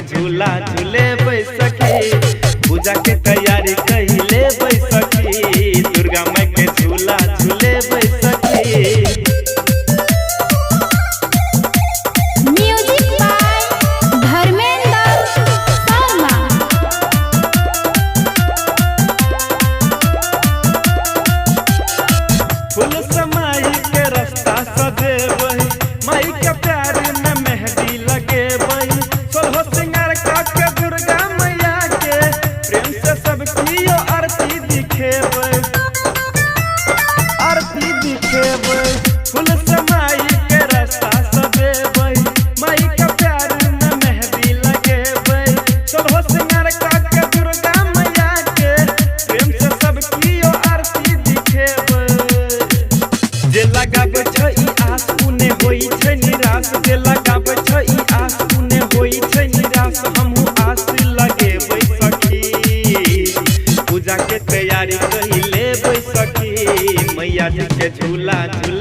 झूला झूले बैसखी, पूजा के तैयारी कहिले बैसखी, दुर्गा माई के झूला झूले बैसखी। Music by Dharmendra Sharma. फूल समाई के रास्ता सजेबई, माई के प्यार में मेहंदी लगेबई, सोलहो सिंगार करके दुर्गा मैया के प्रेम से सबकी आरती दिखेबई, आरती दिखेबई। फूल समाई के रास्ता सजेबई, माई के प्यार में मेहंदी लगेबई, सोलहो सिंगार करके दुर्गा मैया के प्रेम से सबकी आरती दिखेबई। जे लगाबै छै ई आस उने होई छै निराश, जे लगाबै छै ई आस उने होई छै निराश, हमहू आस लगेबै सखी, पूजा के तैयारी कहिले सखी, मैया जी के झूला झूले